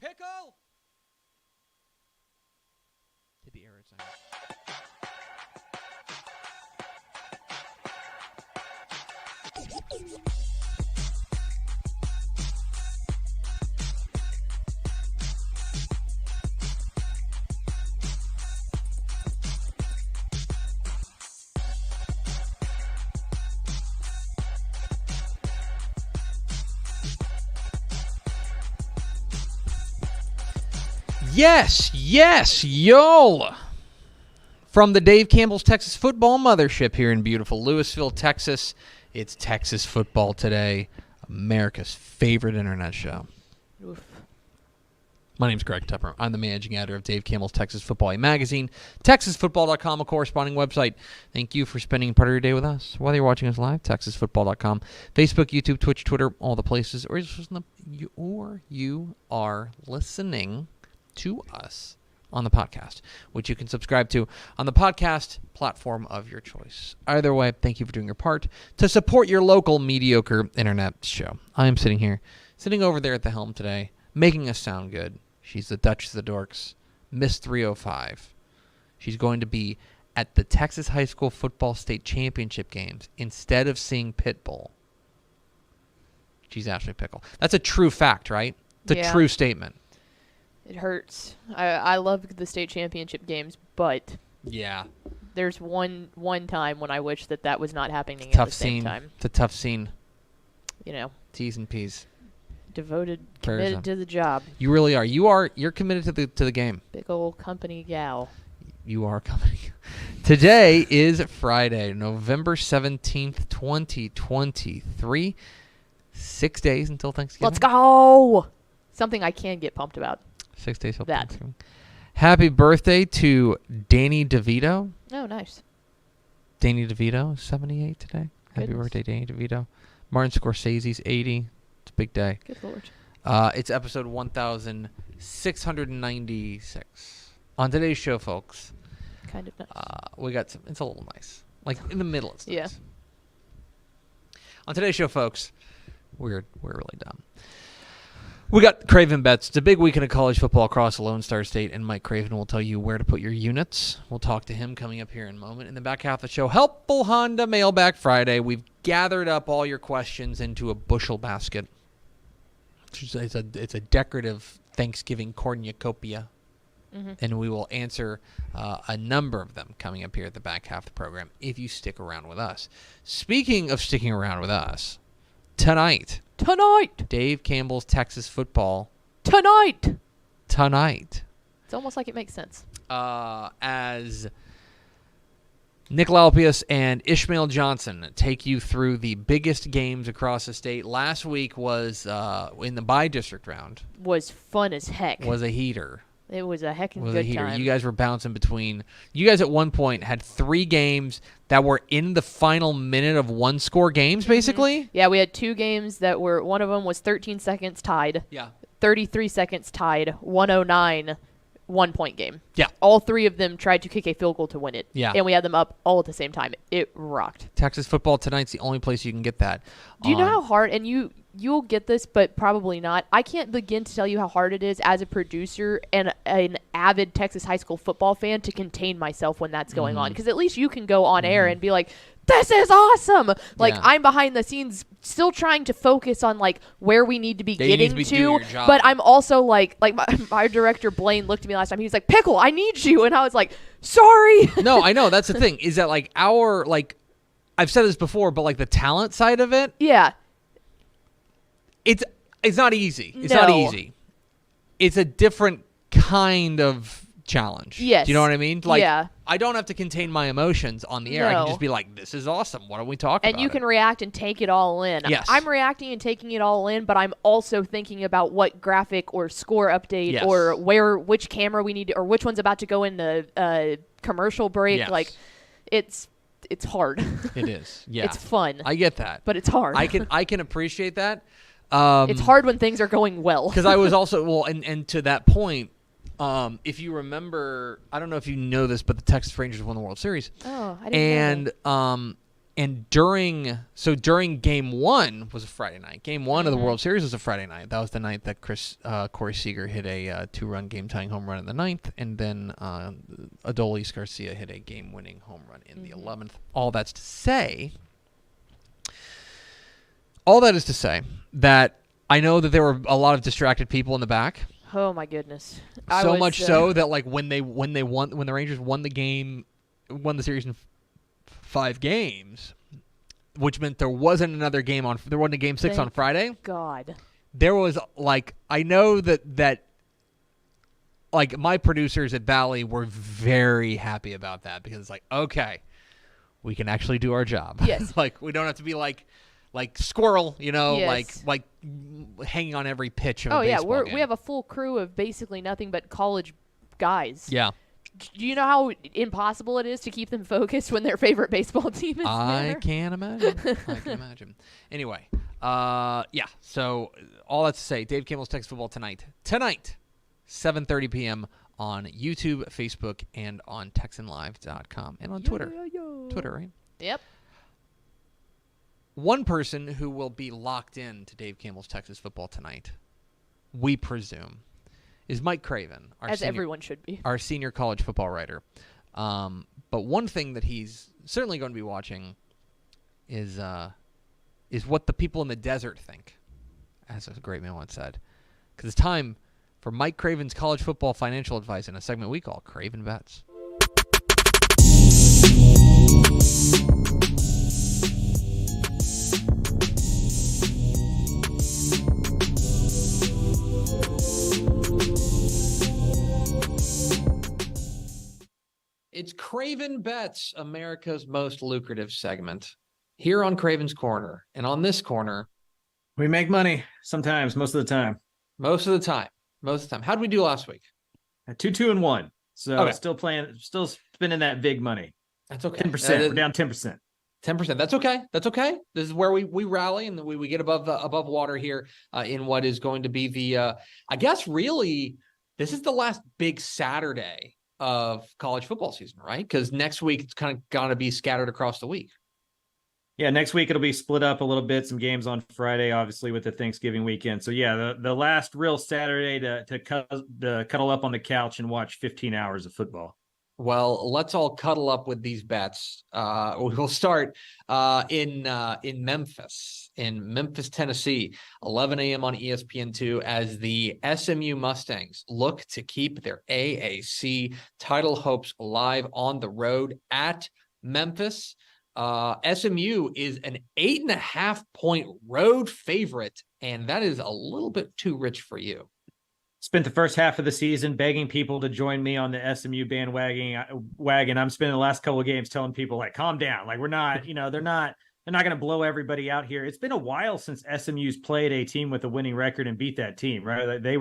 Pickle! Did the error sign. Yes, yo! From the Dave Campbell's Texas Football Mothership here in beautiful Lewisville, Texas, it's Texas Football Today, America's favorite internet show. Oof. My name's Greg Tepper. I'm the managing editor of Dave Campbell's Texas Football magazine, TexasFootball.com, a corresponding website. Thank you for spending part of your day with us. Whether you're watching us live, TexasFootball.com, Facebook, YouTube, Twitch, Twitter, all the places, or you are listening to us on the podcast, which you can subscribe to on the podcast platform of your choice. Either way, thank you for doing your part to support your local mediocre internet show. I am sitting over there at the helm today, making us sound good. She's the Duchess of the Dorks, Miss 305. She's going to be at the Texas High School Football State Championship games instead of seeing Pitbull. She's Ashley Pickle. That's a true fact, right? It's a true statement. It hurts. I love the state championship games, but yeah, there's one time when I wish that was not happening at the same time. It's a tough scene. You know, T's and P's. Committed to the job. You really are. You're committed to the game. Big old company gal. You are a company. Today is Friday, November 17th, 2023. 6 days until Thanksgiving. Let's go. Something I can get pumped about. 6 days till That. Thanksgiving. Happy birthday to Danny DeVito. Oh, nice. Danny DeVito, 78 today. Happy Goodness. birthday, Danny DeVito. Martin Scorsese's 80. It's a big day. Good Lord. It's episode 1696. On today's show, folks, Kind of nice. we got some. It's a little nice. Like in the middle, it's nice. Yeah. On today's show, folks, we're really dumb. We got Craven Bets. It's a big weekend of college football across the Lone Star State, and Mike Craven will tell you where to put your units. We'll talk to him coming up here in a moment. In the back half of the show, Helpful Honda Mailback Friday. We've gathered up all your questions into a bushel basket. It's a decorative Thanksgiving cornucopia, and we will answer a number of them coming up here at the back half of the program if you stick around with us. Speaking of sticking around with us, tonight, Dave Campbell's Texas football. Tonight. It's almost like it makes sense. As Nick Lalpius and Ishmael Johnson take you through the biggest games across the state. Last week was in the by-district round. Was fun as heck. Was a heater. It was a heckin' Was a good heater. time. You guys were bouncing between. You guys at one point had 3 games that were in the final minute of one-score games, basically. Yeah, we had 2 games that were. One of them was 13 seconds tied. Yeah. 33 seconds tied. 109. 1-point game. Yeah. All 3 of them tried to kick a field goal to win it. Yeah. And we had them up all at the same time. It rocked. Texas football tonight's the only place you can get that. Do you know how hard, and you'll get this, but probably not. I can't begin to tell you how hard it is as a producer and an avid Texas high school football fan to contain myself when that's going on. Because at least you can go on air and be like, this is awesome. Like, Yeah. I'm behind the scenes still trying to focus on, like, where we need to be getting doing to. your job. But I'm also, like my director, Blaine, looked at me last time. He was like, Pickle, I need you. And I was like, sorry. No, I know. That's the thing. Is that, like, I've said this before, but, like, the talent side of it, Yeah. it's not easy. It's not No. easy. It's a different kind of challenge. Yes. Do you know what I mean? Like, Yeah. I don't have to contain my emotions on the air. I can No. just be like, this is awesome. Why don't we talk about it? And you can react and take it all in. Yes. I'm reacting and taking it all in, but I'm also thinking about what graphic or score update Yes. or which camera we need to, or which one's about to go into commercial break. Yes. Like, it's hard. It is. Yeah. It's fun, I get that. but it's hard. I can appreciate that. It's hard when things are going well. Because I was also, well, and to that point, if you remember, I don't know if you know this, but the Texas Rangers won the World Series. Oh, I didn't know that. And during Game 1 was a Friday night. Game 1 of the World Series was a Friday night. That was the night that Corey Seager hit a 2-run game-tying home run in the 9th, and then Adolis Garcia hit a game-winning home run in the 11th. All that is to say that I know that there were a lot of distracted people in the back. Oh my goodness. So much so that, like, when the Rangers won the series in 5 games, which meant there wasn't another game there wasn't a game 6 on Friday. God. There was, like, I know that like, my producers at Valley were very happy about that, because it's like, okay, we can actually do our job. Yes. Like, we don't have to be like squirrel, Yes. like hanging on every pitch of Oh a yeah, baseball game. we have a full crew of basically nothing but college guys. Yeah. Do you know how impossible it is to keep them focused when their favorite baseball team is I there? can imagine. Anyway, yeah. So all that to say, Dave Campbell's Texas Football tonight, 7:30 p.m. on YouTube, Facebook, and on TexanLive.com, and on Twitter. Twitter, right? Yep. One person who will be locked in to Dave Campbell's Texas Football tonight, we presume, is Mike Craven, Everyone should be. our senior college football writer. But one thing that he's certainly going to be watching is what the people in the desert think, as a great man once said. Because it's time for Mike Craven's college football financial advice in a segment we call Craven Bets. It's Craven Bets, America's most lucrative segment, here on Craven's Corner. And on this corner, We make money sometimes, most of the time. Most of the time. Most of the time. How did we do last week? 2-2-1. So Okay. still spending that big money. That's okay. 10%. We're down 10%. 10%. That's okay. That's okay. This is where we rally and we get above water here in what is going to be the I guess really this is the last big Saturday of college football season, right? Because next week it's kind of gonna be scattered across the week. Yeah, next week it'll be split up a little bit. Some games on Friday, obviously, with the Thanksgiving weekend. So yeah, the last real Saturday to cuddle up on the couch and watch 15 hours of football. Well, let's all cuddle up with these bets. We'll start in Memphis, Tennessee, 11 a.m. on ESPN2 as the SMU Mustangs look to keep their AAC title hopes alive on the road at Memphis. SMU is an 8.5-point road favorite, and that is a little bit too rich for you. Spent the first half of the season begging people to join me on the SMU bandwagon. I'm spending the last couple of games telling people, like, calm down. Like, we're not, they're not going to blow everybody out here. It's been a while since SMU's played a team with a winning record and beat that team, right? They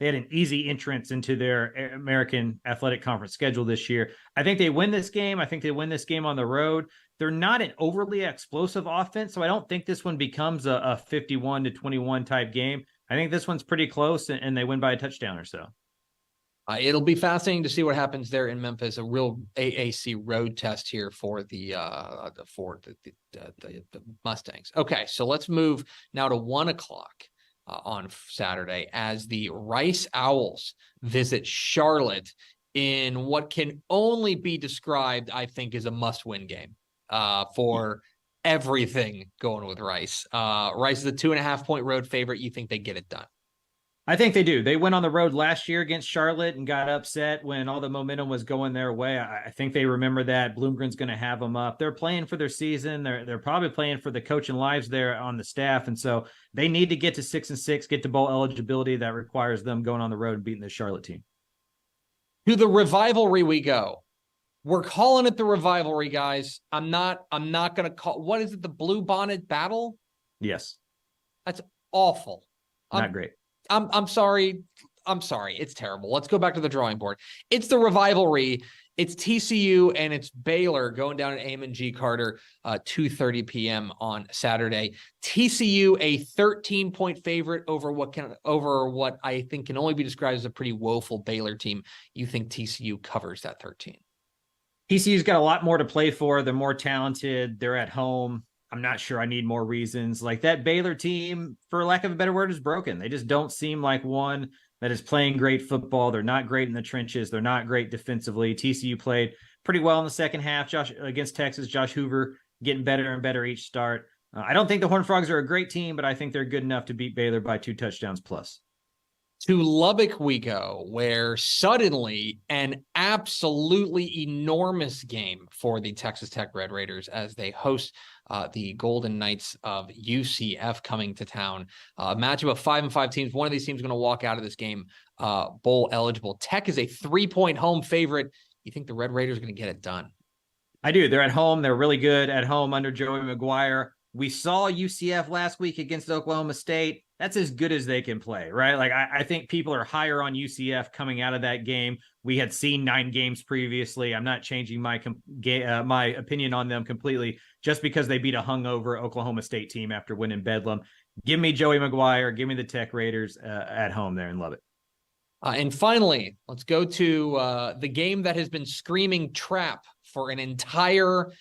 had an easy entrance into their American Athletic Conference schedule this year. I think they win this game. I think they win this game on the road. They're not an overly explosive offense, so I don't think this one becomes a 51-21 type game. I think this one's pretty close, and they win by a touchdown or so. It'll be fascinating to see what happens there in Memphis. A real AAC road test here for the Mustangs. Okay, so let's move now to 1 o'clock on Saturday as the Rice Owls visit Charlotte in what can only be described, I think, as a must-win game for everything going with Rice. Rice is a 2.5-point road favorite. You think they get it done? I think they do. They went on the road last year against Charlotte and got upset when all the momentum was going their way. I think they remember that. Bloomgren's going to have them up. They're playing for their season. They're probably playing for the coaching lives there on the staff. And so they need to get to 6-6, get to bowl eligibility. That requires them going on the road and beating the Charlotte team. To the Revivalry we go. We're calling it the Revivalry, guys. I'm not going to call. What is it? The Blue Bonnet Battle? Yes. That's awful. Not great. I'm sorry. I'm sorry. It's terrible. Let's go back to the drawing board. It's the Revivalry. It's TCU and it's Baylor going down at Amon G. Carter, 2:30 p.m. on Saturday. TCU a 13-point favorite over what I think can only be described as a pretty woeful Baylor team. You think TCU covers that 13? TCU's got a lot more to play for. They're more talented. They're at home. I'm not sure I need more reasons. Like, that Baylor team, for lack of a better word, is broken. They just don't seem like one that is playing great football. They're not great in the trenches. They're not great defensively. TCU played pretty well in the second half against Texas. Josh Hoover getting better and better each start. I don't think the Horned Frogs are a great team, but I think they're good enough to beat Baylor by 2 touchdowns plus. To Lubbock we go, where suddenly an absolutely enormous game for the Texas Tech Red Raiders as they host the Golden Knights of UCF coming to town. A matchup of 5-5 teams. One of these teams is going to walk out of this game bowl eligible. Tech is a 3-point home favorite. You think the Red Raiders are going to get it done? I do. They're at home. They're really good at home under Joey McGuire. We saw UCF last week against Oklahoma State. That's as good as they can play, right? Like, I think people are higher on UCF coming out of that game. We had seen 9 games previously. I'm not changing my opinion on them completely just because they beat a hungover Oklahoma State team after winning Bedlam. Give me Joey McGuire. Give me the Tech Raiders at home there in Lubbock. And finally, let's go to the game that has been screaming trap for an entire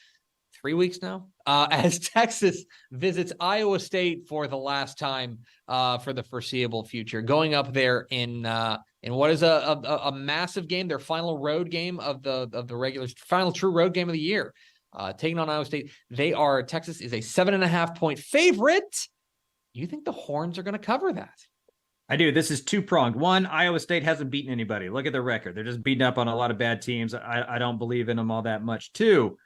3 weeks now, as Texas visits Iowa State for the last time for the foreseeable future, going up there in what is a massive game, their final road game of the regular final true road game of the year, taking on Iowa State. Texas is a 7.5-point favorite. You think the Horns are going to cover that? I do. This is two-pronged. One, Iowa State hasn't beaten anybody. Look at their record. They're just beating up on a lot of bad teams. I don't believe in them all that much. Two,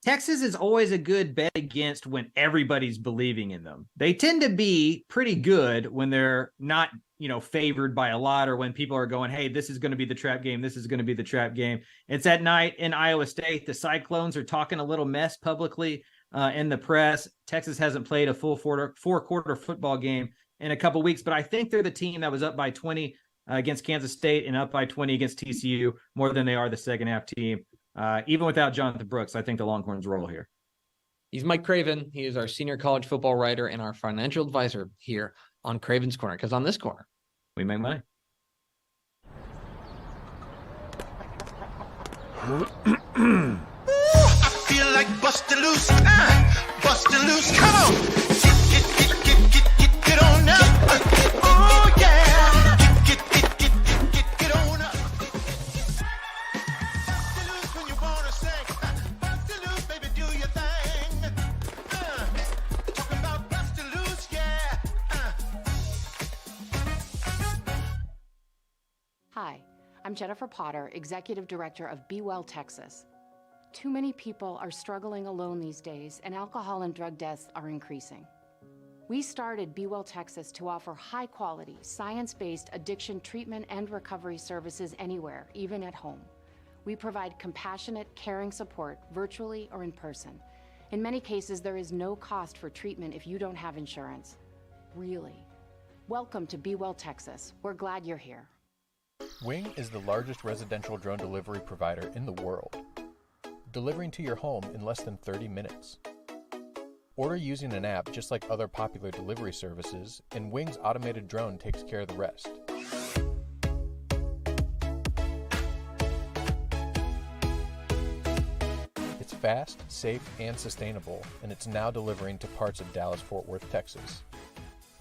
Texas is always a good bet against when everybody's believing in them. They tend to be pretty good when they're not, favored by a lot, or when people are going, hey, this is going to be the trap game. This is going to be the trap game. It's at night in Iowa State. The Cyclones are talking a little mess publicly. in the press. Texas hasn't played a full four-quarter football game in a couple weeks, but I think they're the team that was up by 20 against Kansas State and up by 20 against TCU more than they are the second half team. Even without Jonathan Brooks, I think the Longhorns roll here. He's Mike Craven. He is our senior college football writer and our financial advisor here on Craven's Corner, because on this corner, we make money. I feel like bustin' loose, bustin' loose. Come on, get on up. Oh yeah, get on up. Bustin' loose when you wanna sing. Bustin' loose, baby, do your thing. Talking about bustin' loose, yeah. Hi, I'm Jennifer Potter, Executive Director of Be Well Texas. Too many people are struggling alone these days, and alcohol and drug deaths are increasing. We started Be Well Texas to offer high-quality, science-based addiction treatment and recovery services anywhere, even at home. We provide compassionate, caring support virtually or in person. In many cases, there is no cost for treatment if you don't have insurance. Really. Welcome to Be Well Texas. We're glad you're here. Wing is the largest residential drone delivery provider in the world, delivering to your home in less than 30 minutes. Order using an app just like other popular delivery services, and Wing's automated drone takes care of the rest. It's fast, safe, and sustainable, and it's now delivering to parts of Dallas-Fort Worth, Texas.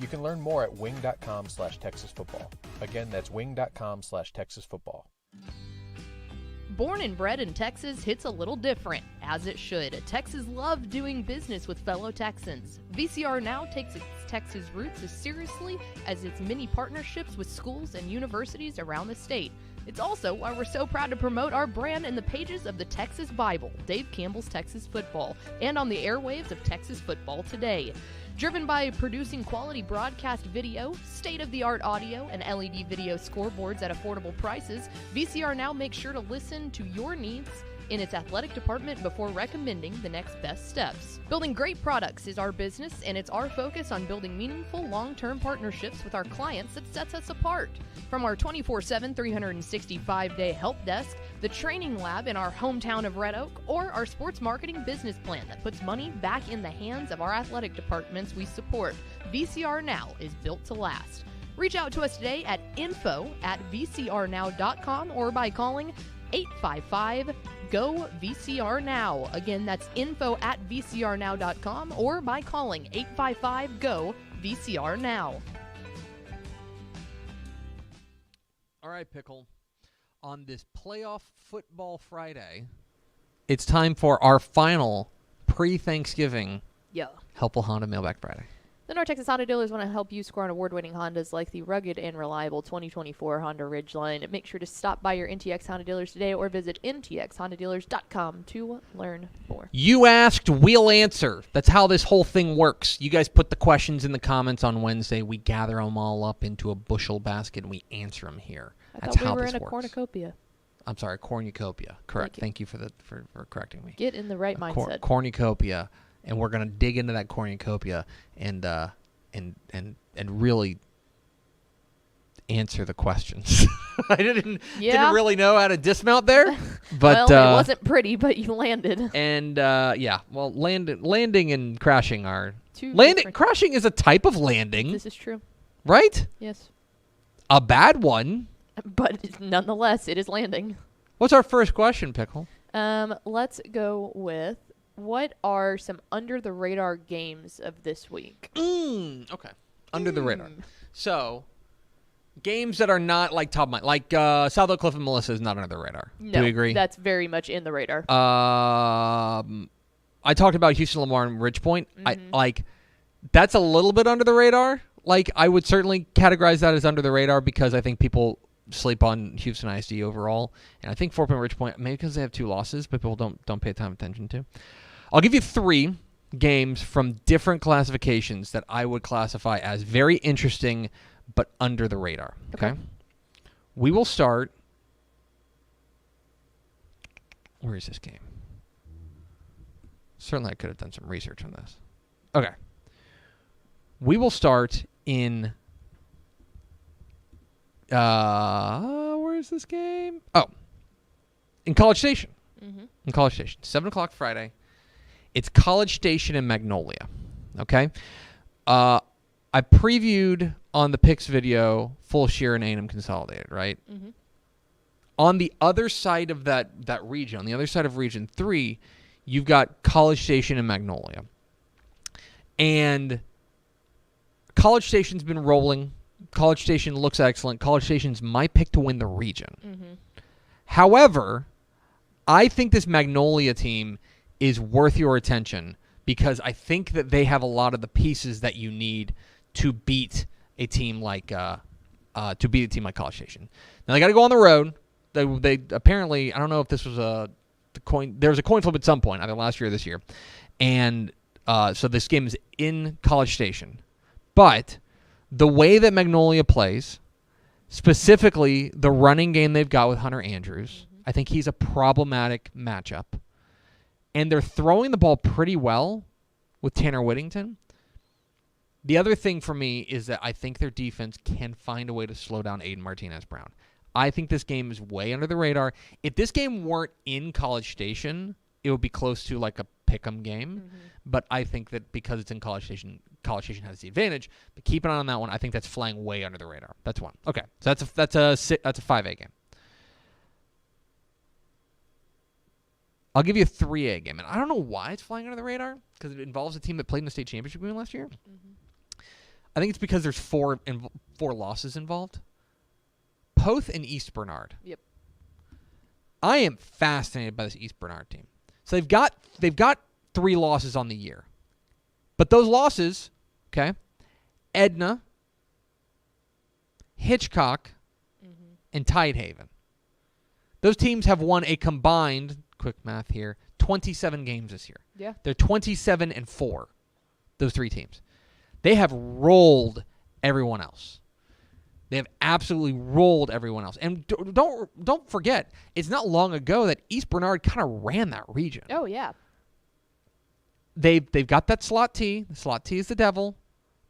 You can learn more at wing.com/TexasFootball. Again, that's wing.com/TexasFootball. Born and bred in Texas hits a little different, as it should. Texans love doing business with fellow Texans. VCR Now takes its Texas roots as seriously as its many partnerships with schools and universities around the state. It's also why we're so proud to promote our brand in the pages of the Texas Bible, Dave Campbell's Texas Football, and on the airwaves of Texas Football Today. Driven by producing quality broadcast video, state-of-the-art audio, and LED video scoreboards at affordable prices, VCR Now makes sure to listen to your needs in its athletic department before recommending the next best steps. Building great products is our business, and it's our focus on building meaningful, long-term partnerships with our clients that sets us apart. From our 24/7, 365-day help desk, the training lab in our hometown of Red Oak, or our sports marketing business plan that puts money back in the hands of our athletic departments we support, VCR Now is built to last. Reach out to us today at info@vcrnow.com or by calling 855-GO-VCR-NOW. Again, that's info@vcrnow.com or by calling 855-GO-VCR-NOW. All right, Pickle. On this playoff football Friday, it's time for our final pre-Thanksgiving Helpful Honda Mailback Friday. The North Texas Honda dealers want to help you score on award-winning Hondas like the rugged and reliable 2024 Honda Ridgeline. Make sure to stop by your NTX Honda dealers today or visit ntxhondadealers.com to learn more. You asked, we'll answer. That's how this whole thing works. You guys put the questions in the comments on Wednesday. We gather them all up into a bushel basket, and we answer them here. That's how we were this in a works. cornucopia. I'm sorry, cornucopia. Correct. Thank you for correcting me. Get in the right mindset. Cornucopia. And we're gonna dig into that cornucopia and really answer the questions. I didn't really know how to dismount there, but well, it wasn't pretty, but you landed. And well, landing and crashing are different. Crashing is a type of landing. This is true, right? Yes. A bad one, but nonetheless, it is landing. What's our first question, Pickle? Let's go with. What are some under-the-radar games of this week? Okay. Under the radar. So, games that are not like top of mind. Like South Oak Cliff and Melissa is not under the radar. No, do we agree? That's very much in the radar. I talked about Houston, Lamar, and Ridge Point. Mm-hmm. That's a little bit under the radar. Like, I would certainly categorize that as under the radar because I think people sleep on Houston ISD overall. And I think Fort Point, Ridge Point, maybe because they have 2 losses, but people don't pay attention to. I'll give you 3 games from different classifications that I would classify as very interesting but under the radar. Okay? We will start. Where is this game? Certainly I could have done some research on this. Okay. We will start in... where is this game? Oh. In College Station. Mm-hmm. In College Station. 7 o'clock Friday. It's College Station in Magnolia. Okay? I previewed on the Picks video full Sheer and A&M consolidated, right? Mm-hmm. On the other side of that region, on the other side of Region 3, you've got College Station and Magnolia. And College Station's been rolling. College Station looks excellent. College Station's my pick to win the region. Mm-hmm. However, I think this Magnolia team is worth your attention because I think that they have a lot of the pieces that you need to beat a team like College Station. Now they got to go on the road. They apparently, I don't know if this was the coin. There was a coin flip at some point, either last year or this year, and so this game is in College Station. But the way that Magnolia plays, specifically the running game they've got with Hunter Andrews, I think he's a problematic matchup. And they're throwing the ball pretty well with Tanner Whittington. The other thing for me is that I think their defense can find a way to slow down Aiden Martinez-Brown. I think this game is way under the radar. If this game weren't in College Station, it would be close to like a pick'em game. Mm-hmm. But I think that because it's in College Station has the advantage. But keep an eye on that one. I think that's flying way under the radar. That's one. Okay, so that's a 5A game. I'll give you a 3A game, and I don't know why it's flying under the radar because it involves a team that played in the state championship game last year. Mm-hmm. I think it's because there's four losses involved. Poth and East Bernard. Yep. I am fascinated by this East Bernard team. So they've got 3 losses on the year. But those losses, okay, Edna, Hitchcock, and Tidehaven. Those teams have won a combined, quick math here, 27 games this year. Yeah. They're 27-4, those 3 teams. They have rolled everyone else. They have absolutely rolled everyone else. And don't forget, it's not long ago that East Bernard kind of ran that region. Oh, yeah. They've got that slot T. The slot T is the devil.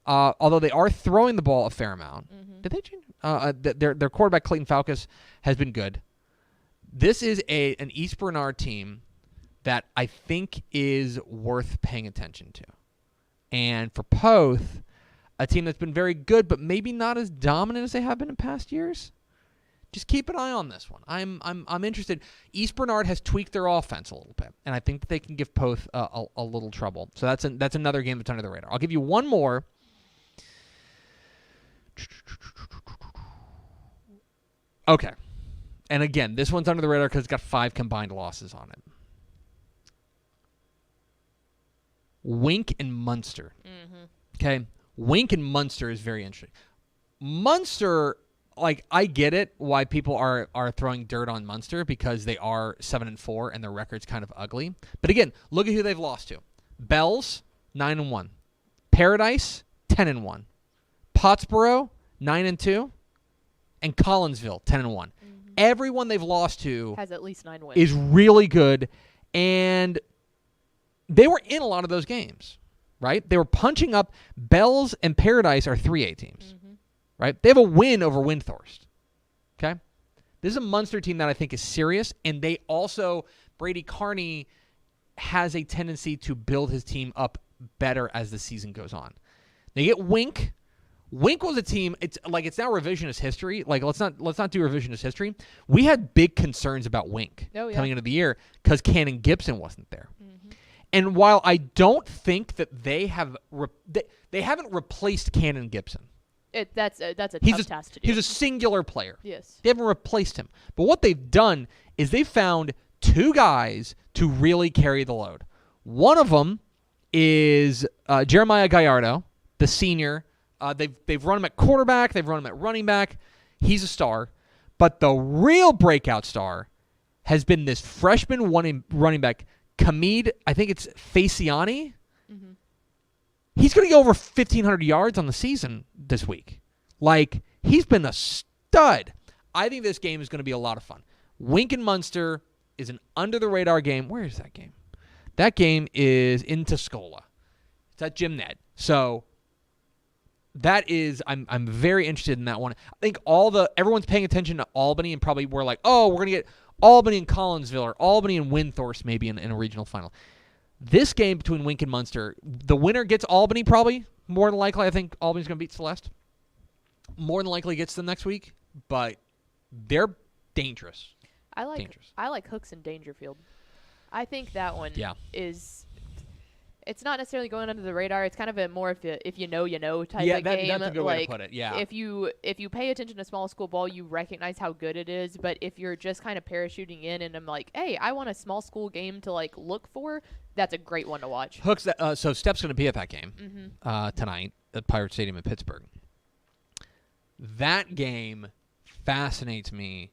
Although they are throwing the ball a fair amount. Mm-hmm. Did they change? Their quarterback, Clayton Falcus, has been good. This is an East Bernard team that I think is worth paying attention to. And for Poth, a team that's been very good, but maybe not as dominant as they have been in past years. Just keep an eye on this one. I'm interested. East Bernard has tweaked their offense a little bit, and I think that they can give Poth a little trouble. So that's another game that's under the radar. I'll give you one more. Okay. And again, this one's under the radar because it's got 5 combined losses on it. Wink and Munster. Mm-hmm. Okay? Wink and Munster is very interesting. Munster, like, I get it why people are throwing dirt on Munster because they are 7-4 and their record's kind of ugly. But again, look at who they've lost to. Bells, 9-1. Paradise, 10-1. Pottsboro, 9-2. And Collinsville, 10-1. Mm-hmm. Everyone they've lost to has at least 9 wins. Is really good, and they were in a lot of those games, right? They were punching up. Bells and Paradise are 3A teams, right? They have a win over Windthorst, okay? This is a Munster team that I think is serious, and they also, Brady Carney has a tendency to build his team up better as the season goes on. They get Wink. Wink was a team. It's now revisionist history. Like let's not do revisionist history. We had big concerns about Wink coming into the year because Cannon Gibson wasn't there. Mm-hmm. And while I don't think that they haven't replaced Cannon Gibson. That's a tough task to do. He's a singular player. Yes. They haven't replaced him. But what they've done is they've found 2 guys to really carry the load. One of them is Jeremiah Gallardo, the senior. They've run him at quarterback. They've run him at running back. He's a star. But the real breakout star has been this freshman running back, Kamid, I think it's Faciani. Mm-hmm. He's going to go over 1,500 yards on the season this week. Like, he's been a stud. I think this game is going to be a lot of fun. Wink and Munster is an under-the-radar game. Where is that game? That game is in Tuscola. It's at Jim Ned. So that is, I'm very interested in that one. I think everyone's paying attention to Albany and probably we're like, oh, we're gonna get Albany and Collinsville or Albany and Windthorst maybe in a regional final. This game between Wink and Munster, the winner gets Albany probably. More than likely, I think Albany's going to beat Celeste. More than likely gets them next week, but they're dangerous. I like Hooks and Dangerfield. I think that one is. It's not necessarily going under the radar. It's kind of a more if you know type of game. That's a good way to put it. Yeah. If you pay attention to small school ball, you recognize how good it is. But if you're just kind of parachuting in and I'm like, hey, I want a small school game to like look for, that's a great one to watch. Hooks. So Step's going to be at that game tonight at Pirate Stadium in Pittsburgh. That game fascinates me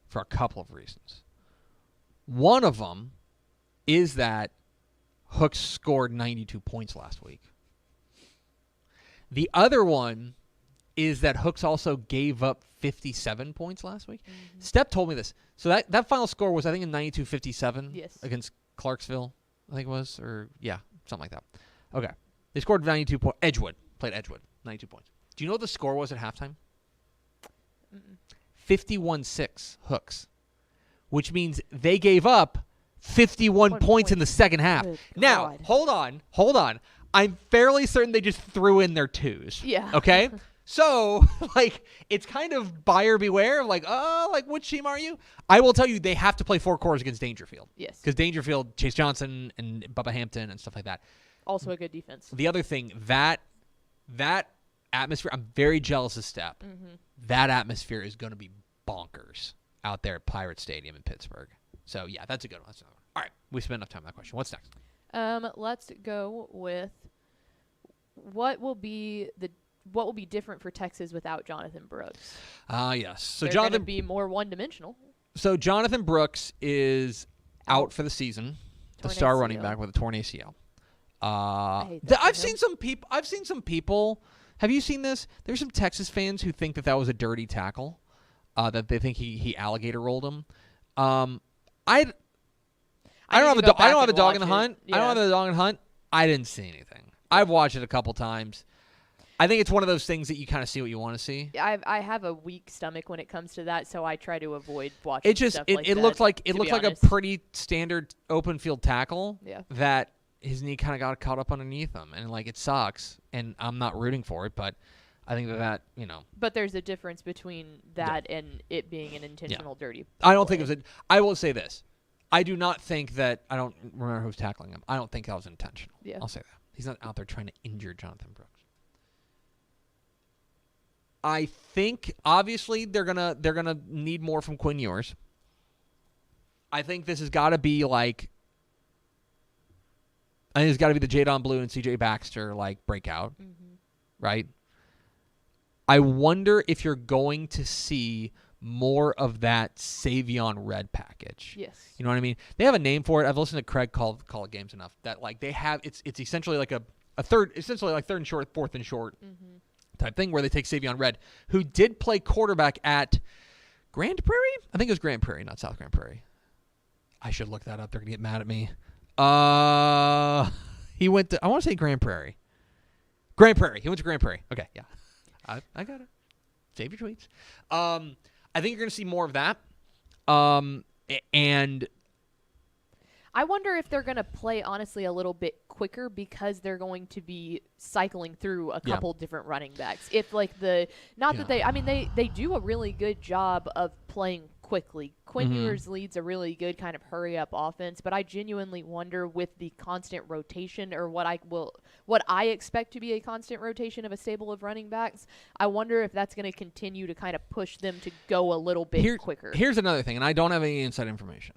for a couple of reasons. One of them is that Hooks scored 92 points last week. The other one is that Hooks also gave up 57 points last week. Mm-hmm. Step told me this. So that final score was, I think, a 92-57 against Clarksville, I think it was. Or, yeah, something like that. Okay. They scored 92 points. Edgewood. Played Edgewood. 92 points. Do you know what the score was at halftime? 51-6 Hooks. Which means they gave up 51 points in the second half. Now, hold on. I'm fairly certain they just threw in their twos. Yeah. Okay? So, like, it's kind of buyer beware. Like, which team are you? I will tell you, they have to play 4 quarters against Dangerfield. Yes. Because Dangerfield, Chase Johnson, and Bubba Hampton and stuff like that. Also a good defense. The other thing, that atmosphere, I'm very jealous of Step. Mm-hmm. That atmosphere is going to be bonkers out there at Pirate Stadium in Pittsburgh. So, yeah, that's a good one. All right, we spent enough time on that question. What's next? Let's go with what will be different for Texas without Jonathan Brooks. Yes. So they're going to be more one-dimensional. So Jonathan Brooks is out for the season, the star running back with a torn ACL. I've seen some people. Have you seen this? There's some Texas fans who think that was a dirty tackle. That they think he alligator rolled him. I don't have a dog in the hunt. Yeah. I don't have a dog in the hunt. I didn't see anything. I've watched it a couple times. I think it's one of those things that you kind of see what you want to see. I have a weak stomach when it comes to that, so I try to avoid watching stuff like that. It looked like a pretty standard open field tackle. Yeah. That his knee kind of got caught up underneath him, and like it sucks. And I'm not rooting for it, but I think that But there's a difference between that and it being an intentional dirty play. I don't think it was. I will say this. I do not think that. I don't remember who's tackling him. I don't think that was intentional. Yeah. I'll say that. He's not out there trying to injure Jonathan Brooks. I think obviously they're gonna need more from Quinn Ewers. I think this has got to be like. I think it's got to be the Jadon Blue and CJ Baxter like breakout, right? I wonder if you're going to see more of that Savion Red package. Yes. You know what I mean? They have a name for it. I've listened to Craig call it games enough that like they have it's essentially like a third and short, fourth and short type thing where they take Savion Red, who did play quarterback at Grand Prairie. I think it was Grand Prairie, not South Grand Prairie. I should look that up. They're gonna get mad at me. He went to I want to say Grand Prairie. Grand Prairie. He went to Grand Prairie. Okay, yeah. I got it. Save your tweets. I think you're going to see more of that. And I wonder if they're going to play, honestly, a little bit quicker because they're going to be cycling through a couple different running backs. If, like, they do a really good job of playing quickly. Quinn Ewers leads a really good kind of hurry-up offense, but I genuinely wonder with the constant rotation or what I expect to be a constant rotation of a stable of running backs, I wonder if that's going to continue to kind of push them to go a little bit quicker. Here's another thing, and I don't have any inside information.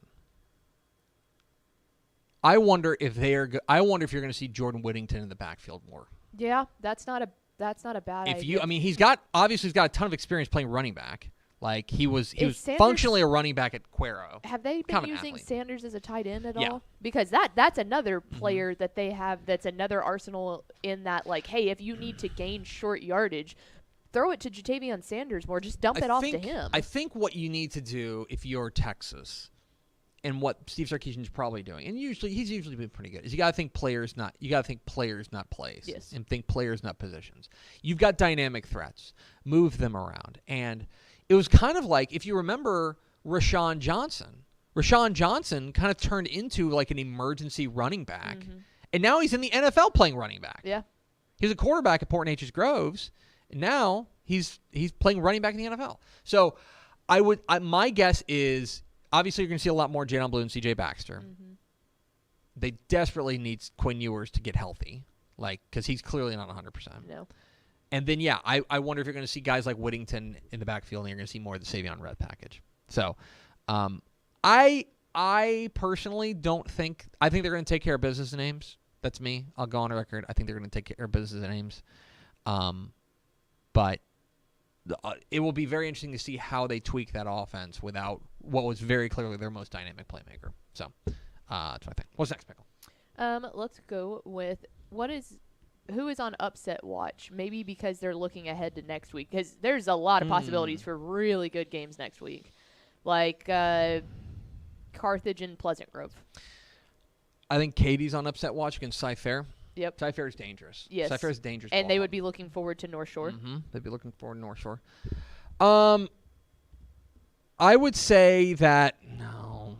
I wonder if you're going to see Jordan Whittington in the backfield more. Yeah, that's not a bad idea. He's got a ton of experience playing running back. Like he was functionally a running back at Cuero. Have they been using Sanders as a tight end at all? Because that's another player that they have. That's another arsenal in that. Like, hey, if you need to gain short yardage, throw it to Jatavion Sanders more. Just dump it off to him. I think what you need to do if you're Texas and what Steve Sarkisian's probably doing, and he's usually been pretty good, is you got to think players, not plays. Yes. And think players, not positions. You've got dynamic threats. Move them around. And it was kind of like, if you remember Rashawn Johnson. Rashawn Johnson kind of turned into like an emergency running back, and now he's in the NFL playing running back. Yeah. He was a quarterback at Port Neches Groves, and now he's playing running back in the NFL. So my guess is, obviously you're going to see a lot more Jadon Blue and C.J. Baxter. They desperately need Quinn Ewers to get healthy, because he's clearly not 100%. No. And then, I wonder if you're going to see guys like Whittington in the backfield, and you're going to see more of the Savion Red package. So, I personally don't think – I think they're going to take care of business in Ames. That's me. I'll go on record. I think they're going to take care of business in Ames. But it will be very interesting to see how they tweak that offense without what was very clearly their most dynamic playmaker. So that's what I think. What's next, Michael? Let's go with who is on upset watch? Maybe because they're looking ahead to next week, because there's a lot of possibilities for really good games next week, like Carthage and Pleasant Grove. I think Katie's on upset watch against Cy-Fair. Yep. Cy-Fair is dangerous. Yes. Cy-Fair is dangerous. And they would be looking forward to North Shore. They'd be looking forward to North Shore. I would say that, no.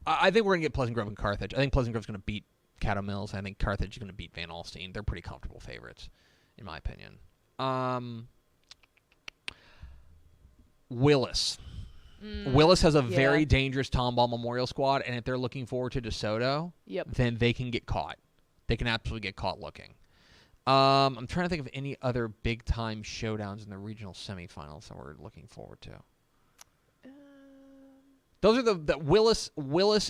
I think we're going to get Pleasant Grove and Carthage. I think Pleasant Grove's going to beat Caddo Mills. I think Carthage is going to beat Van Alstyne. They're pretty comfortable favorites, in my opinion. Willis. Willis has a very dangerous Tomball Memorial squad, and if they're looking forward to DeSoto, then they can get caught. They can absolutely get caught looking. I'm trying to think of any other big-time showdowns in the regional semifinals that we're looking forward to. Those are the Willis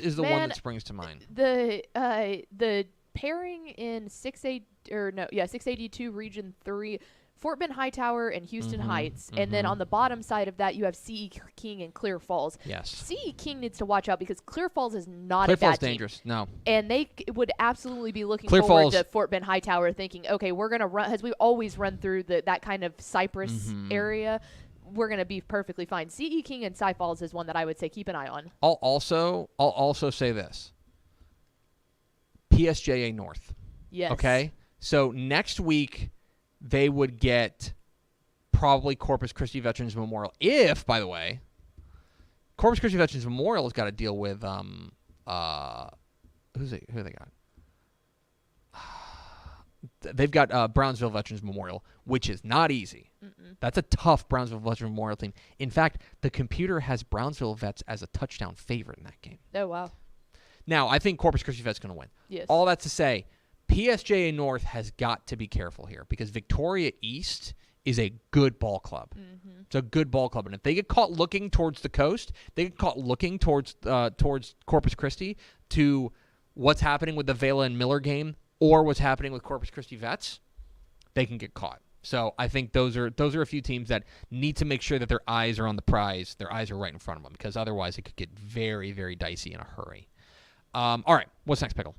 is the one that springs to mind. The pairing in 682 Region 3, Fort Bend Hightower and Houston Heights, and then on the bottom side of that you have C.E. King and Clear Falls. Yes. C.E. King needs to watch out because Clear Falls is not Clear a bad Falls team. dangerous. No. And they would absolutely be looking Clear forward Falls to Fort Bend Hightower, thinking, okay, we're going to run, as we always run through that kind of Cypress area, we're going to be perfectly fine. C.E. King and Cy Falls is one that I would say keep an eye on. I'll also say this. PSJA North. Yes. Okay? So next week they would get probably Corpus Christi Veterans Memorial. If, by the way, Corpus Christi Veterans Memorial has got to deal with who they got? They've got Brownsville Veterans Memorial, which is not easy. That's a tough Brownsville Veterans Memorial team. In fact, the computer has Brownsville Vets as a touchdown favorite in that game. Oh, wow. Now, I think Corpus Christi Vets going to win. Yes. All that to say, PSJA North has got to be careful here because Victoria East is a good ball club. It's a good ball club. And if they get caught looking towards the coast, they get caught looking towards Corpus Christi to what's happening with the Vela and Miller game or what's happening with Corpus Christi Vets, they can get caught. So I think those are a few teams that need to make sure that their eyes are on the prize. Their eyes are right in front of them because otherwise it could get very, very dicey in a hurry. All right, what's next, Pickle?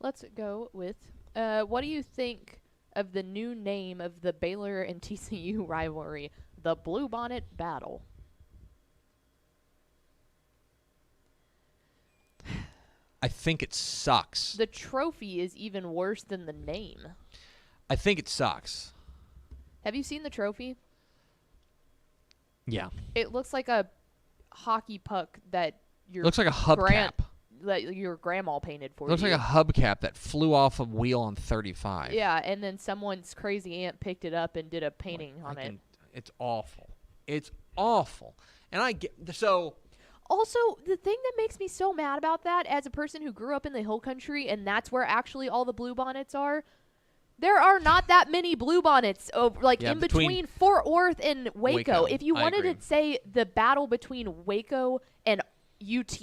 Let's go with what do you think of the new name of the Baylor and TCU rivalry, the Bluebonnet Battle? I think it sucks. The trophy is even worse than the name. I think it sucks. Have you seen the trophy? Yeah. It looks like a hockey puck that your Looks like a hubcap. that your grandma painted for Looks you. like a hubcap that flew off a wheel on 35. Yeah, and then someone's crazy aunt picked it up and did a painting on it. It's awful. It's awful. And I get so. Also, the thing that makes me so mad about that, as a person who grew up in the hill country, and that's where actually all the bluebonnets are, there are not that many bluebonnets in between Fort Worth and Waco. If you wanted to say the battle between Waco and UT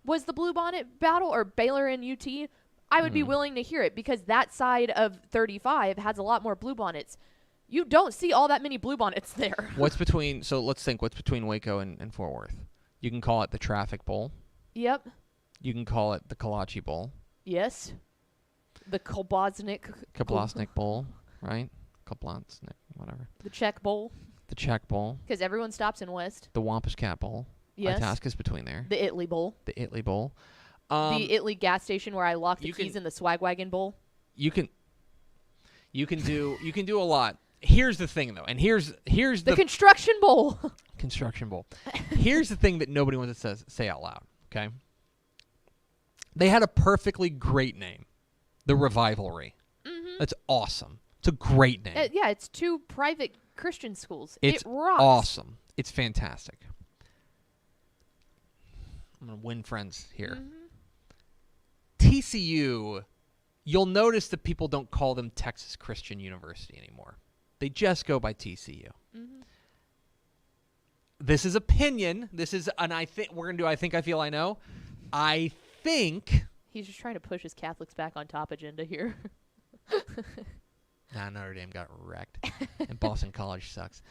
was the bluebonnet battle, or Baylor and UT, I would be willing to hear it because that side of 35 has a lot more bluebonnets. You don't see all that many bluebonnets there. Let's think, what's between Waco and Fort Worth? You can call it the Traffic Bowl. Yep. You can call it the Kolache Bowl. Yes. The Kablosnik Bowl, right? Kablosnik, whatever. The Czech Bowl. The Czech Bowl. Because everyone stops in West. The Wampus Cat Bowl. Yes. Itasca's between there. The Italy Bowl. The Italy Bowl. The Italy gas station where I locked the you keys can- in the swag wagon bowl. You can do a lot. Here's the thing though, and here's The construction bowl. construction bowl. Here's the thing that nobody wants to say out loud. Okay. They had a perfectly great name, the Revivalry. That's awesome. It's a great name. Yeah, it's 2 private Christian schools. It's it rocks. awesome. It's fantastic. I'm gonna win friends here. TCU, you'll notice that people don't call them Texas Christian University anymore. They just go by TCU. This is opinion. This is, and I think we're gonna do. I think I feel I know. I think. He's just trying to push his Catholics back on top agenda here. Nah, Notre Dame got wrecked, and Boston College sucks.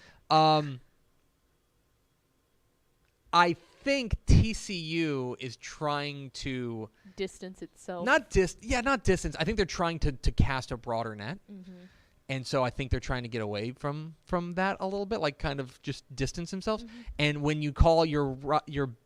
I think TCU is trying to Distance itself. not distance. I think they're trying to cast a broader net, and so I think they're trying to get away from that a little bit, like kind of just distance themselves. And when you call your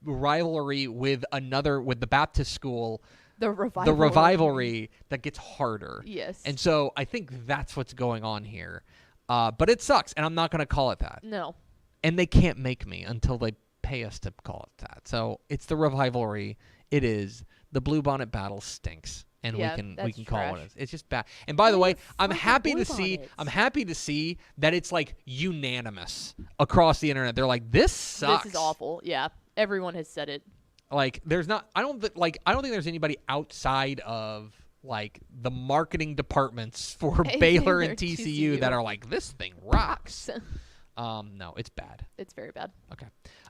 rivalry with the Baptist school, the revival. the rivalry, that gets harder. Yes. And so I think that's what's going on here. But it sucks, and I'm not going to call it that. No. And they can't make me until they pay us to call it that. So it's the Revivalry. It is. The Bluebonnet battle stinks, and Yeah, we that's can call it what trash. it is. It's just bad. And by the way, I'm freaking happy to see Bluebonnets. that it's like unanimous across the internet. They're like, this sucks. This is awful. Yeah. Everyone has said it. Like there's not. I don't think there's anybody outside of like the marketing departments for Baylor and TCU that are like, this thing rocks. No, it's bad. It's very bad. Okay.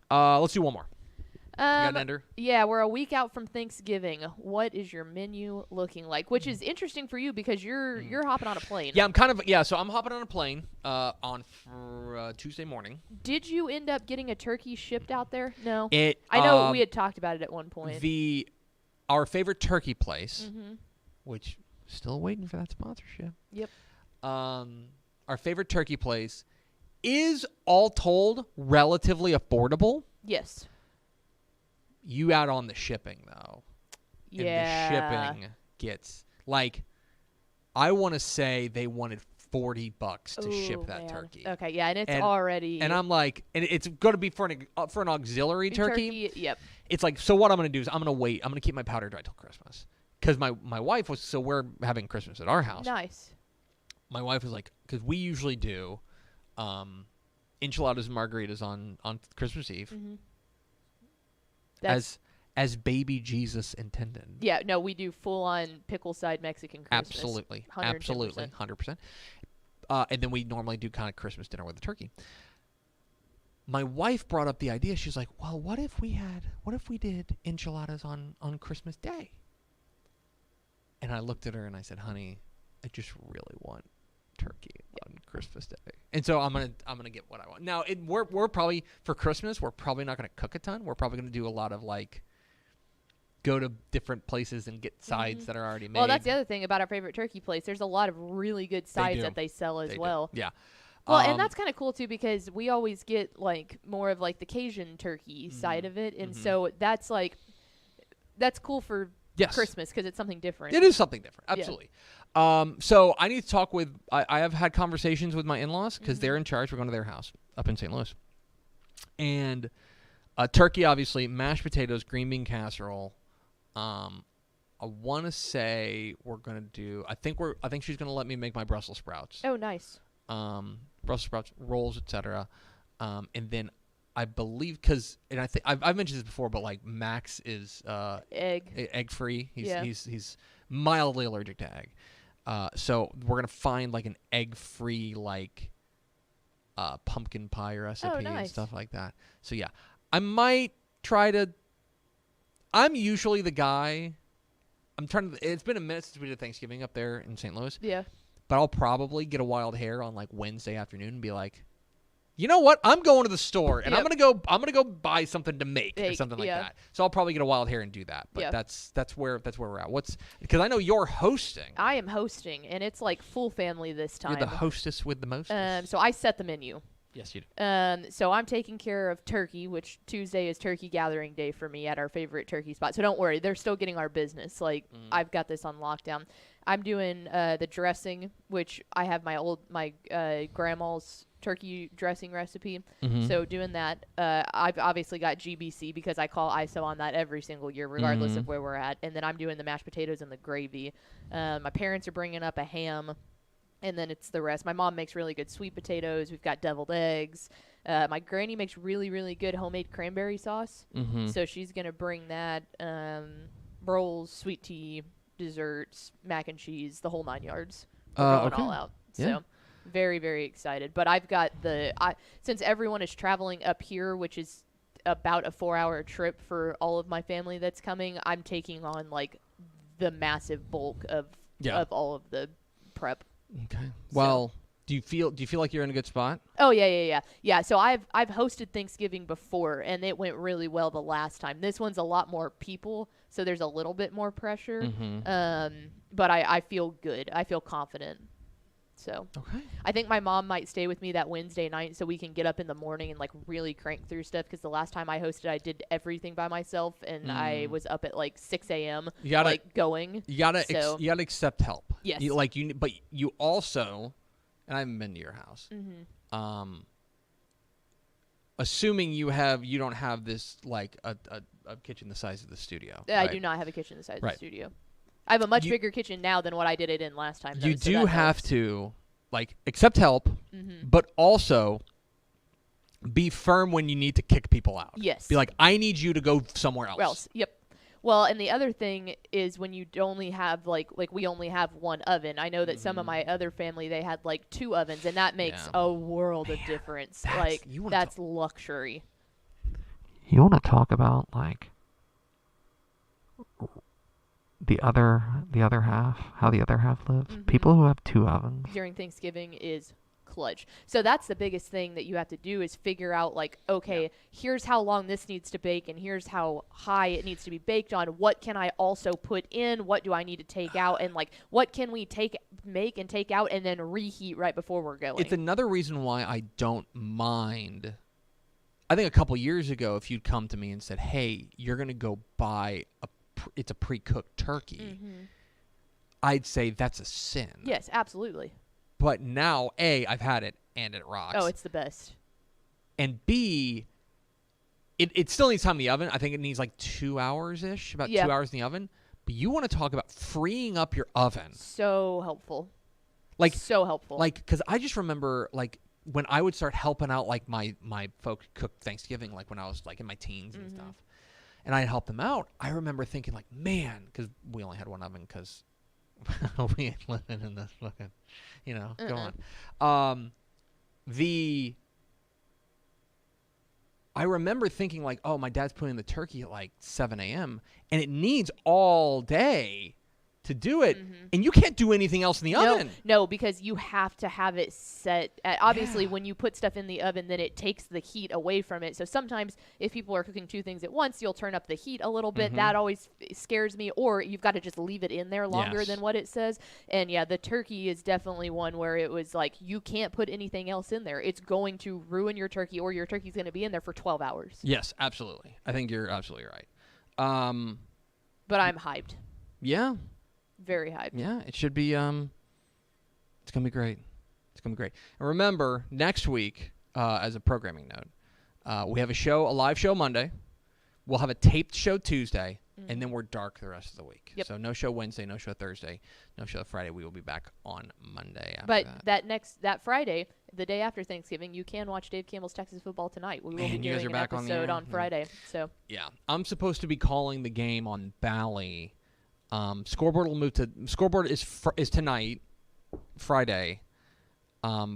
Let's do one more. You got an ender? Yeah, we're a week out from Thanksgiving. What is your menu looking like? Which is interesting for you because you're hopping on a plane. Yeah, so I'm hopping on a plane on Tuesday morning. Did you end up getting a turkey shipped out there? No. It I know we had talked about it at one point. Our favorite turkey place, which still waiting for that sponsorship. Yep. Our favorite turkey place is all told relatively affordable. Yes. You add on the shipping though. Yeah. And the shipping gets like, I want to say they wanted $40 to ship Ooh, that man. turkey. Okay, yeah, and it's already. And I'm like, and it's going to be for an auxiliary turkey. Yep. It's like, so what I'm going to do is I'm going to wait. I'm going to keep my powder dry till Christmas. Because my wife was, so we're having Christmas at our house. Nice. My wife was like, because we usually do enchiladas and margaritas on Christmas Eve. As baby Jesus intended. Yeah, no, we do full-on pickle-side Mexican Christmas. Absolutely. 110%. Absolutely. 100%. And then we normally do kind of Christmas dinner with a turkey. My wife brought up the idea. She's like, well, what if we did enchiladas on Christmas Day? And I looked at her and I said, honey, I just really want turkey on Christmas Day. And so I'm gonna get what I want. Now we're probably, for Christmas, we're probably not gonna cook a ton. We're probably gonna do a lot of like go to different places and get sides that are already made. Well, that's the other thing about our favorite turkey place. There's a lot of really good sides do. that they sell as They do. well. Yeah. Well, and that's kind of cool too because we always get like more of like the Cajun turkey side of it, and so that's cool for Yes. Christmas because it's something different. It is something different. Absolutely. So I need to talk with, I have had conversations with my in-laws because they're in charge. We're going to their house up in St. Louis. And turkey, obviously, mashed potatoes, green bean casserole. I want to say we're going to do, I think she's going to let me make my Brussels sprouts. Oh, nice. Brussels sprouts, rolls, etc. And then I believe I've mentioned this before, but like Max is egg free. He's mildly allergic to egg. So we're gonna find like an egg free like pumpkin pie recipe and stuff like that. So yeah, I might try to. I'm usually the guy. It's been a minute since we did Thanksgiving up there in St. Louis. Yeah. But I'll probably get a wild hair on like Wednesday afternoon and be like, you know what? I'm going to the store and I'm gonna go buy something to make or something like that. So I'll probably get a wild hair and do that. But that's where we're at. Because I know you're hosting. I am hosting, and it's like full family this time. You're the hostess with the most. So I set the menu. Yes, you do. So I'm taking care of turkey, which Tuesday is turkey gathering day for me at our favorite turkey spot. So don't worry, they're still getting our business. Like I've got this on lockdown. I'm doing the dressing, which I have my grandma's turkey dressing recipe. So doing that, I've obviously got GBC because I call ISO on that every single year, regardless of where we're at. And then I'm doing the mashed potatoes and the gravy. My parents are bringing up a ham. And then it's the rest. My mom makes really good sweet potatoes. We've got deviled eggs. My granny makes really, really good homemade cranberry sauce. So she's going to bring that. Rolls, sweet tea, desserts, mac and cheese, the whole 9 yards. We're going all out. Yeah. So very, very excited. But I've got since everyone is traveling up here, which is about a 4-hour trip for all of my family that's coming, I'm taking on like the massive bulk of all of the prep. Okay. Well, do you feel like you're in a good spot? Oh yeah. So I've hosted Thanksgiving before, and it went really well the last time. This one's a lot more people, so there's a little bit more pressure. But I feel good. I feel confident. So Okay. I think my mom might stay with me that Wednesday night so we can get up in the morning and like really crank through stuff. Because the last time I hosted, I did everything by myself, and I was up at like 6 a.m. going. You gotta accept help. Yes. But you also, and I haven't been to your house. Assuming you don't have this like a kitchen the size of the studio. I do not have a kitchen the size of the studio. I have a much bigger kitchen now than what I did it in last time. You do have to like accept help, but also be firm when you need to kick people out. Yes. Be like, I need you to go somewhere else. Yep. Well, and the other thing is when you only have like we only have one oven. I know that some of my other family, they had like 2 ovens, and that makes a world of difference. That's luxury. You want to talk about like the other half, how the other half lives? People who have 2 ovens during Thanksgiving is clutch. So that's the biggest thing that you have to do is figure out like, okay, here's how long this needs to bake, and here's how high it needs to be baked on. What can I also put in? What do I need to take out? And like, what can we make and take out and then reheat right before we're going? It's another reason why I don't mind. I think a couple years ago, if you'd come to me and said, hey, you're going to go buy it's a pre-cooked turkey, I'd say that's a sin. Yes, absolutely. But now, A, I've had it, and it rocks. Oh, it's the best. And B, it still needs time in the oven. I think it needs like 2 hours-ish, about 2 hours in the oven. But you want to talk about freeing up your oven. So helpful. Like so helpful. Like, because I just remember, like, when I would start helping out, like, my folks cook Thanksgiving, like, when I was, like, in my teens and stuff, and I'd help them out, I remember thinking, like, man, because we only had one oven because we ain't living in this fucking, go on. I remember thinking, like, oh, my dad's putting the turkey at, like, 7 a.m., and it needs all day to do it, and you can't do anything else in the oven. No, because you have to have it set. Obviously, when you put stuff in the oven, then it takes the heat away from it. So sometimes if people are cooking 2 things at once, you'll turn up the heat a little bit. That always scares me. Or you've got to just leave it in there longer than what it says. And yeah, the turkey is definitely one where it was like, you can't put anything else in there. It's going to ruin your turkey, or your turkey's going to be in there for 12 hours. Yes, absolutely. I think you're absolutely right. But I'm hyped. Yeah. Very hyped. Yeah, it should be. It's gonna be great. It's gonna be great. And remember, next week, as a programming note, we have a live show Monday. We'll have a taped show Tuesday, and then we're dark the rest of the week. Yep. So no show Wednesday, no show Thursday, no show Friday. We will be back on Monday. But that Friday, the day after Thanksgiving, you can watch Dave Campbell's Texas Football Tonight. We will be doing an episode on Friday. So yeah, I'm supposed to be calling the game on Bally. Scoreboard will move to scoreboard is tonight, Friday,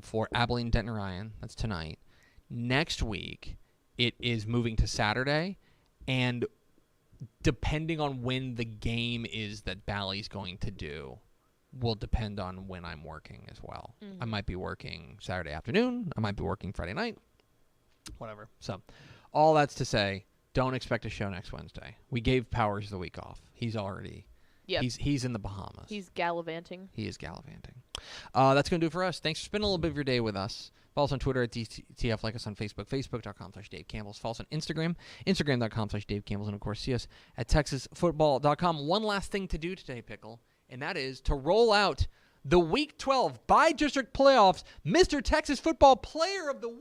for Abilene Denton Ryan. That's tonight. Next week, it is moving to Saturday, and depending on when the game is that Bally's going to do, will depend on when I'm working as well. I might be working Saturday afternoon. I might be working Friday night. Whatever. So, all that's to say, don't expect a show next Wednesday. We gave Powers the week off. He's already. Yep. He's in the Bahamas. He's gallivanting. He is gallivanting. That's going to do it for us. Thanks for spending a little bit of your day with us. Follow us on Twitter at DTF. Like us on Facebook, facebook.com/Dave Campbell's. Follow us on Instagram, instagram.com/Dave Campbell's. And, of course, see us at texasfootball.com. One last thing to do today, Pickle, and that is to roll out the Week 12 by-district playoffs Mr. Texas Football Player of the Week.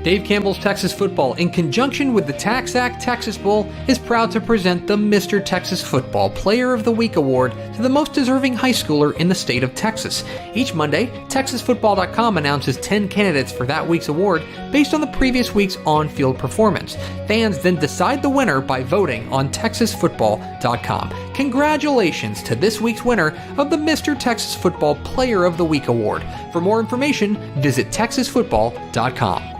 Dave Campbell's Texas Football, in conjunction with the TaxAct Texas Bowl, is proud to present the Mr. Texas Football Player of the Week award to the most deserving high schooler in the state of Texas. Each Monday, TexasFootball.com announces 10 candidates for that week's award based on the previous week's on-field performance. Fans then decide the winner by voting on TexasFootball.com. Congratulations to this week's winner of the Mr. Texas Football Player of the Week award. For more information, visit TexasFootball.com.